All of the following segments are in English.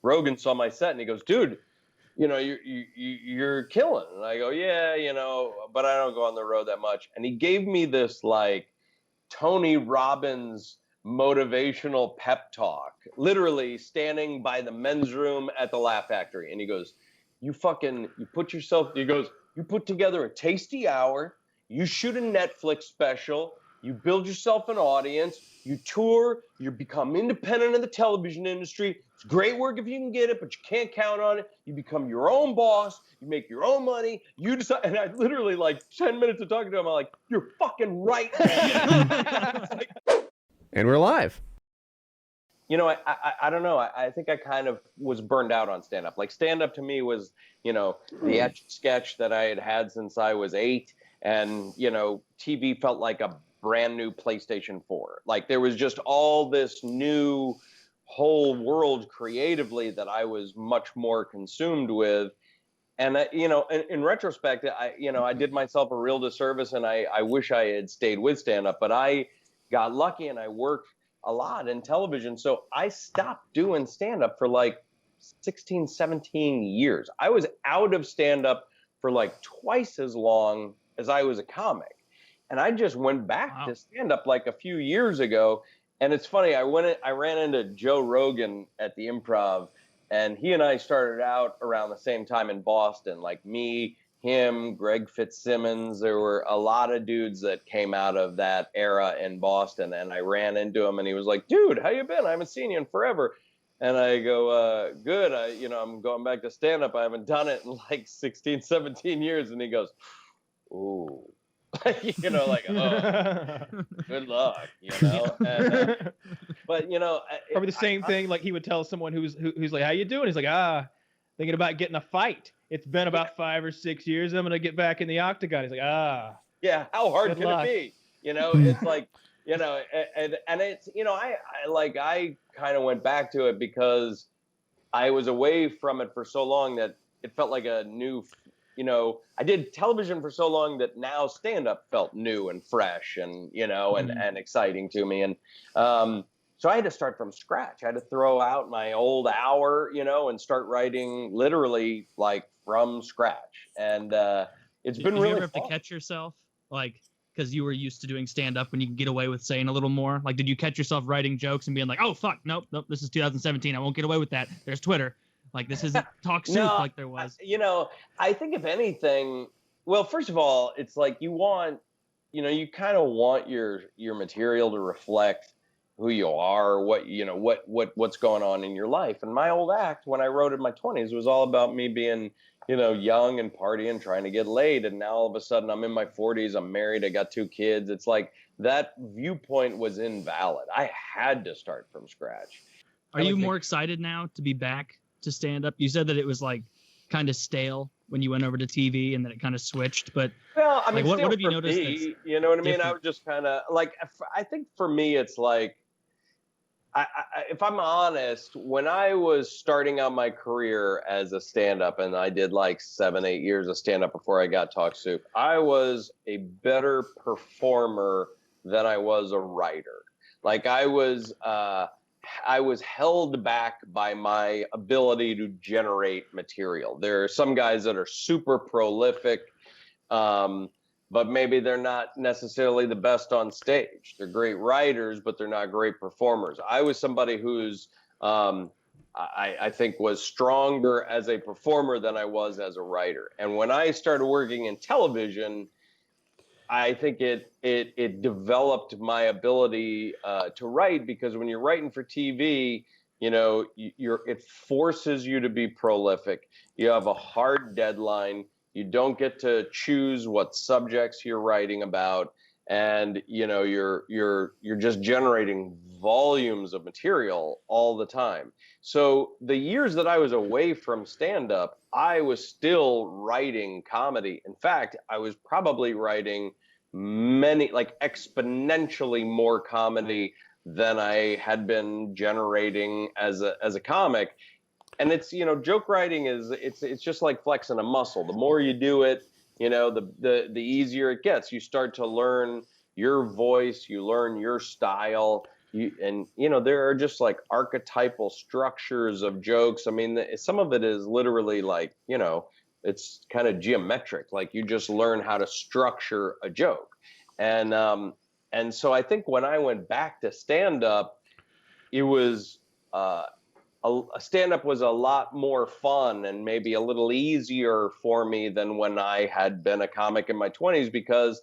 Rogan saw my set and he goes, dude, you know, you're killing. And I go, yeah, you know, but I don't go on the road that much. And he gave me this like Tony Robbins motivational pep talk, literally standing by the men's room at the Laugh Factory. And he goes, you put together a tasty hour, you shoot a Netflix special, you build yourself an audience, you tour, you become independent in the television industry. It's great work if you can get it, but you can't count on it. You become your own boss, you make your own money, you decide. And I literally, like 10 minutes of talking to him, I'm like, you're fucking right, man. And we're live. You know, I don't know. I think I kind of was burned out on stand-up. Like, stand-up to me was, you know, the Etch-a-Sketch that I had since I was 8. And, you know, TV felt like a brand new PlayStation 4. Like, there was just all this new whole world creatively that I was much more consumed with. And, you know, in retrospect, I did myself a real disservice, and I wish I had stayed with stand-up. But I got lucky and I worked a lot in television. So I stopped doing stand-up for like 16, 17 years. I was out of stand-up for like twice as long as I was a comic. And I just went back to stand-up like a few years ago. And it's funny, I ran into Joe Rogan at the Improv, and he and I started out around the same time in Boston, like me, him, Greg Fitzsimmons. There were a lot of dudes that came out of that era in Boston, and I ran into him, and he was like, dude, how you been? I haven't seen you in forever. And I go, good. I'm going back to stand-up. I haven't done it in like 16, 17 years. And he goes, ooh. You know, like, oh, good luck, you know. And, but, you know. Probably the same thing, like he would tell someone who's like, how you doing? He's like, thinking about getting a fight. It's been about 5 or 6 years. I'm going to get back in the octagon. He's like, yeah, how hard can it be? You know, it's like, you know, and it's, you know, I kind of went back to it because I was away from it for so long that it felt like a new, you know, I did television for so long that now stand-up felt new and fresh and, you know, and exciting to me. And so I had to start from scratch. I had to throw out my old hour, you know, and start writing literally like from scratch. And it's been really fun. Did you ever have to catch yourself? Like, because you were used to doing stand-up when you can get away with saying a little more? Like, did you catch yourself writing jokes and being like, oh, fuck, nope, this is 2017. I won't get away with that. There's Twitter. Like, this isn't Talk Soup like there was. You know, I think if anything, well, first of all, it's like you kind of want your material to reflect who you are, what's going on in your life. And my old act, when I wrote in my 20s, was all about me being, you know, young and partying, trying to get laid. And now all of a sudden I'm in my 40s, I'm married, I got 2 kids. It's like that viewpoint was invalid. I had to start from scratch. Are you more excited now to be back to stand up? You said that it was like kind of stale when you went over to TV and then it kind of switched, but well, I mean, like, what have you noticed? You know what I mean? I was just kind of like, I think for me, it's like, if I'm honest, when I was starting out my career as a stand-up, and I did like 7-8 years of stand-up before I got Talk Soup, I was a better performer than I was a writer. Like I was held back by my ability to generate material. There are some guys that are super prolific, but maybe they're not necessarily the best on stage. They're great writers, but they're not great performers. I was somebody who's, I think, was stronger as a performer than I was as a writer. And when I started working in television, I think it developed my ability to write, because when you're writing for TV, you know, it forces you to be prolific. You have a hard deadline. You don't get to choose what subjects you're writing about, and you know you're just generating volumes of material all the time. So the years that I was away from stand-up, I was still writing comedy. In fact, I was probably writing like exponentially more comedy than I had been generating as a comic. And it's, you know, joke writing it's just like flexing a muscle. The more you do it, you know, the easier it gets. You start to learn your voice, you learn your style, there are just like archetypal structures of jokes. I mean, some of it is literally like, it's kind of geometric. Like you just learn how to structure a joke. And so I think when I went back to stand up, it was, a stand-up was a lot more fun and maybe a little easier for me than when I had been a comic in my 20s, because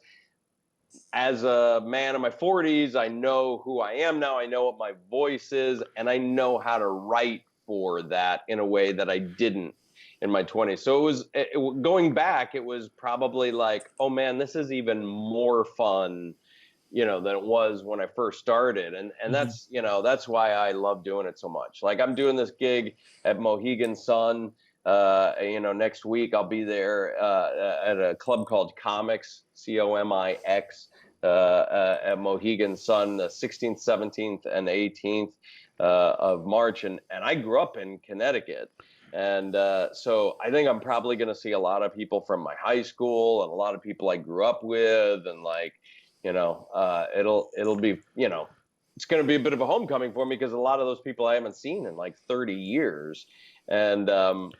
as a man in my 40s, I know who I am now. I know what my voice is, and I know how to write for that in a way that I didn't in my 20s. So going back, it was probably like, oh man, this is even more fun, than it was when I first started. And that's, that's why I love doing it so much. Like I'm doing this gig at Mohegan Sun. Next week I'll be there at a club called Comics, COMIX, at Mohegan Sun, the 16th, 17th, and 18th of March. And I grew up in Connecticut. And so I think I'm probably going to see a lot of people from my high school and a lot of people I grew up with. And like, it'll be, it's going to be a bit of a homecoming for me because a lot of those people I haven't seen in like 30 years. And, I'm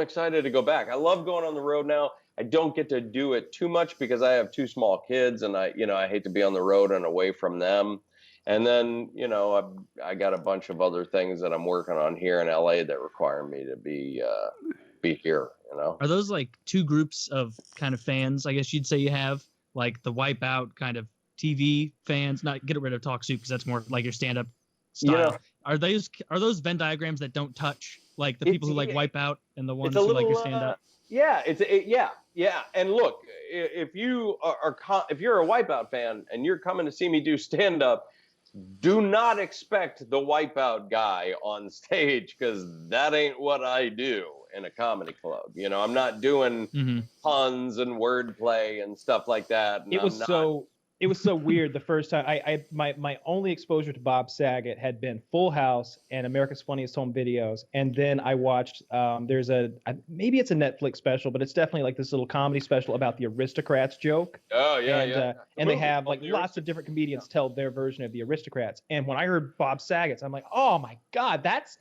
excited to go back. I love going on the road now. I don't get to do it too much because I have 2 small kids and I hate to be on the road and away from them. And then, I got a bunch of other things that I'm working on here in LA that require me to be here, Are those like 2 groups of kind of fans, I guess you'd say you have? Like the Wipeout kind of TV fans, not get rid of Talk Soup because that's more like your stand-up style. Are those Venn diagrams that don't touch, like the people who like Wipeout and the ones who like your stand-up? Yeah, yeah. And look, if you if you're a Wipeout fan and you're coming to see me do stand-up, do not expect the Wipeout guy on stage because that ain't what I do in a comedy club. I'm not doing puns and wordplay and stuff like that. It was so weird the first time. My only exposure to Bob Saget had been Full House and America's Funniest Home Videos, and then I watched. There's maybe it's a Netflix special, but it's definitely like this little comedy special about the Aristocrats joke. Oh yeah, and they have like lots of different comedians tell their version of the Aristocrats. And when I heard Bob Saget's, I'm like, oh my god, that's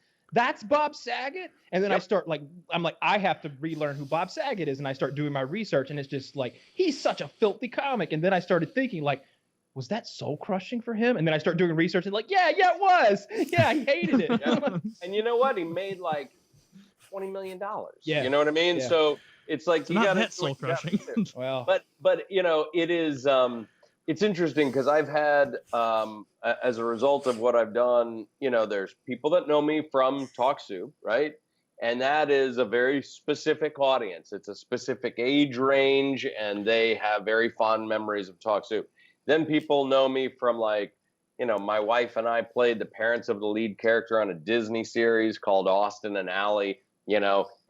Bob Saget. And then I'm like, I have to relearn who Bob Saget is. And I start doing my research and it's just like, he's such a filthy comic. And then I started thinking like, was that soul crushing for him? And then I start doing research and like, yeah, it was. Yeah, he hated it. And you know what? He made like $20 million. Yeah. You know what I mean? Yeah. So it's like, it's not that soul crushing. Well, but it is, it's interesting because I've had, as a result of what I've done, there's people that know me from Talk Soup, right? And that is a very specific audience. It's a specific age range, and they have very fond memories of Talk Soup. Then people know me from like, my wife and I played the parents of the lead character on a Disney series called Austin and Ally.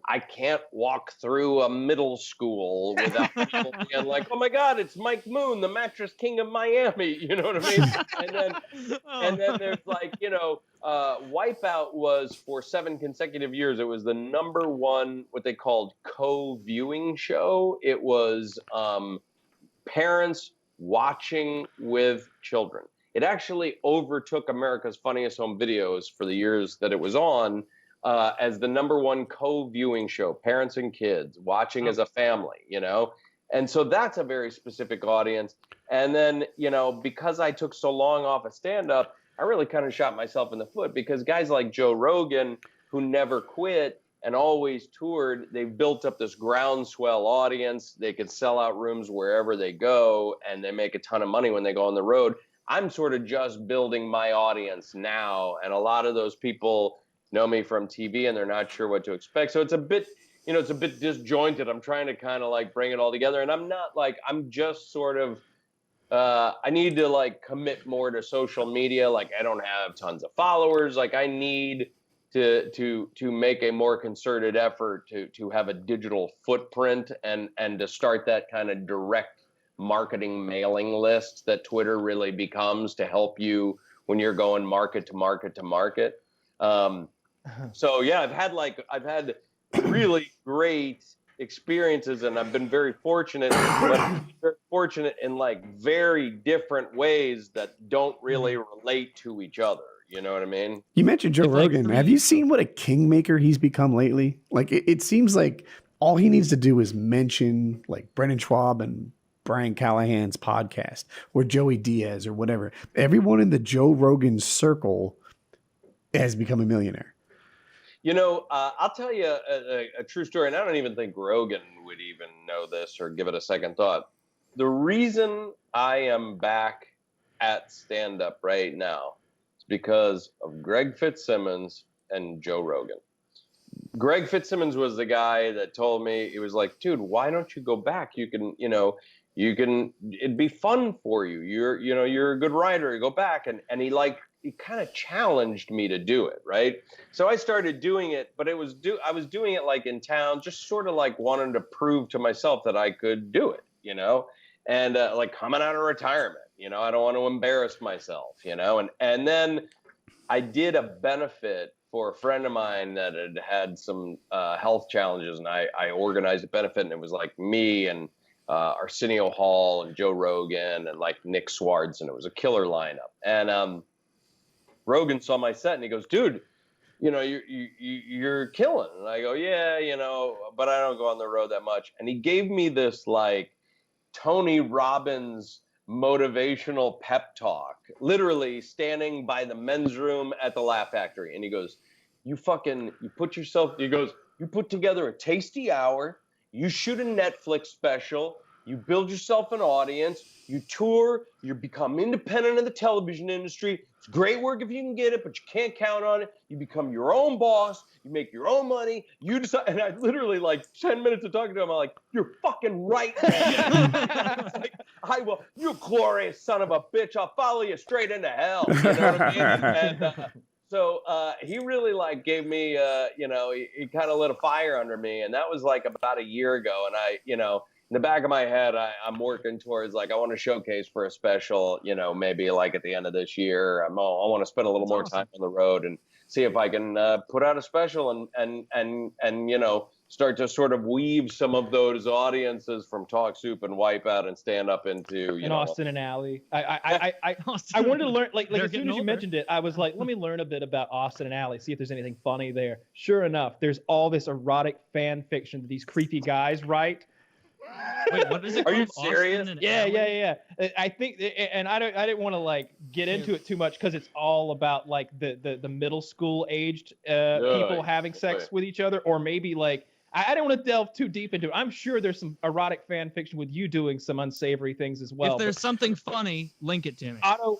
I can't walk through a middle school without people being like, oh my God, it's Mike Moon, the mattress king of Miami. You know what I mean? And then there's like, Wipeout was for 7 consecutive years. It was the #1, what they called co-viewing show. It was parents watching with children. It actually overtook America's Funniest Home Videos for the years that it was on. As the #1 co-viewing show, parents and kids watching as a family, and so that's a very specific audience. And then, because I took so long off of stand-up, I really kind of shot myself in the foot because guys like Joe Rogan, who never quit and always toured, they've built up this groundswell audience. They could sell out rooms wherever they go, and they make a ton of money when they go on the road. I'm sort of just building my audience now, and a lot of those people know me from TV and they're not sure what to expect. So it's a bit, it's a bit disjointed. I'm trying to kind of like bring it all together. And I'm not like, I'm just sort of, I need to like commit more to social media. Like I don't have tons of followers. Like I need to make a more concerted effort to have a digital footprint and to start that kind of direct marketing mailing list that Twitter really becomes to help you when you're going market to market to market. So yeah, I've had really great experiences and I've been very fortunate, but fortunate in like very different ways that don't really relate to each other. You know what I mean? You mentioned Joe Rogan. Have you seen what a kingmaker he's become lately? Like, it seems like all he needs to do is mention like Brendan Schwab and Brian Callahan's podcast or Joey Diaz or whatever. Everyone in the Joe Rogan circle has become a millionaire. You know, I'll tell you a true story, and I don't even think Rogan would even know this or give it a second thought. The reason I am back at stand-up right now is because of Greg Fitzsimmons and Joe Rogan. Greg Fitzsimmons was the guy that told me, he was like, dude, why don't you go back? You can, it'd be fun for you. You're a good writer. You go back. And he kind of challenged me to do it. Right. So I started doing it, but I was doing it like in town, just sort of like wanting to prove to myself that I could do it, and like coming out of retirement, I don't want to embarrass myself, and then I did a benefit for a friend of mine that had some health challenges, and I organized a benefit, and it was like me and Arsenio Hall and Joe Rogan and like Nick Swartz, and it was a killer lineup. And Rogan saw my set and he goes, dude, you're killing. And I go, yeah, but I don't go on the road that much. And he gave me this like Tony Robbins motivational pep talk, literally standing by the men's room at the Laugh Factory. And he goes, you put together a tasty hour, you shoot a Netflix special, you build yourself an audience, you tour, you become independent of the television industry. It's great work if you can get it, but you can't count on it. You become your own boss, you make your own money, you decide. And I literally, like 10 minutes of talking to him, I'm like, you're fucking right, man. Like, I will, you glorious son of a bitch, I'll follow you straight into hell. You know what I mean? And so he really like gave me, he kind of lit a fire under me. And that was like about a year ago. And I, in the back of my head, I'm working towards like, I want to showcase for a special, maybe like at the end of this year. I want to spend a little more time on the road and see if I can put out a special and start to sort of weave some of those audiences from Talk Soup and Wipeout and stand up into, Austin and Alley. I wanted to learn, like as soon as you mentioned it, I was like, let me learn a bit about Austin and Alley, see if there's anything funny there. Sure enough, there's all this erotic fan fiction that these creepy guys write. Wait, what is it? Are you serious? Yeah. I think, and I didn't want to like get into it too much because it's all about like the middle school aged people having sex with each other, or maybe like I don't want to delve too deep into it. I'm sure there's some erotic fan fiction with you doing some unsavory things as well. If there's something funny, link it to me. Auto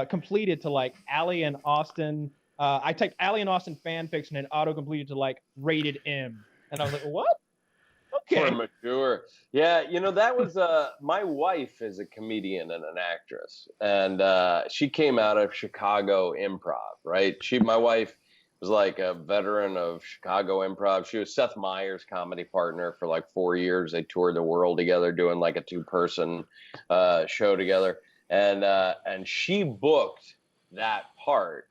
completed to like Alley and Austin. I typed Alley and Austin fan fiction and auto completed to like rated M, and I was like, what? Okay. Or mature. Yeah, that was my wife is a comedian and an actress, and she came out of Chicago improv, right? My wife was like a veteran of Chicago improv. She was Seth Meyers' comedy partner for like 4 years. They toured the world together doing like a 2-person show together, and she booked that part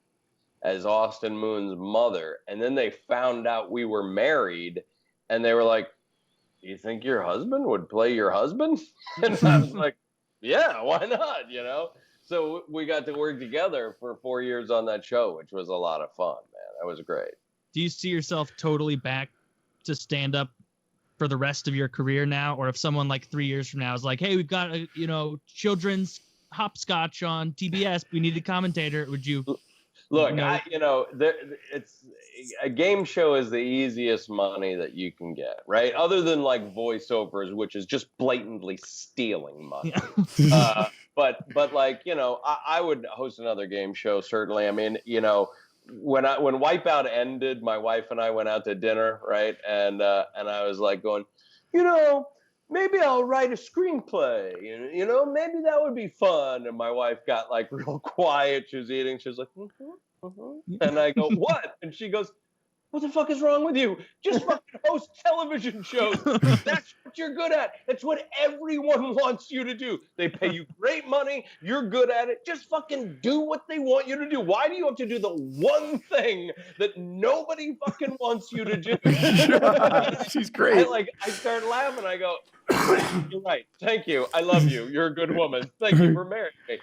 as Austin Moon's mother, and then they found out we were married, and they were like, you think your husband would play your husband? And I was like, yeah, why not? So we got to work together for 4 years on that show, which was a lot of fun, man. That was great. Do you see yourself totally back to stand up for the rest of your career now? Or if someone like 3 years from now is like, hey, we've got a, children's hopscotch on TBS, we need a commentator, would you? Look, it's a game show is the easiest money that you can get, right? Other than like voiceovers, which is just blatantly stealing money. Yeah. But like, I would host another game show, certainly. I mean, when Wipeout ended, my wife and I went out to dinner, right? And I was like going, maybe I'll write a screenplay, maybe that would be fun. And my wife got like real quiet. She was eating. She was like, And I go, what? And she goes, what the fuck is wrong with you? Just fucking host television shows. That's what you're good at. That's what everyone wants you to do. They pay you great money. You're good at it. Just fucking do what they want you to do. Why do you have to do the one thing that nobody fucking wants you to do? She's great. I start laughing. I go, You're right. Thank you. I love you. You're a good woman. Thank you for marrying me.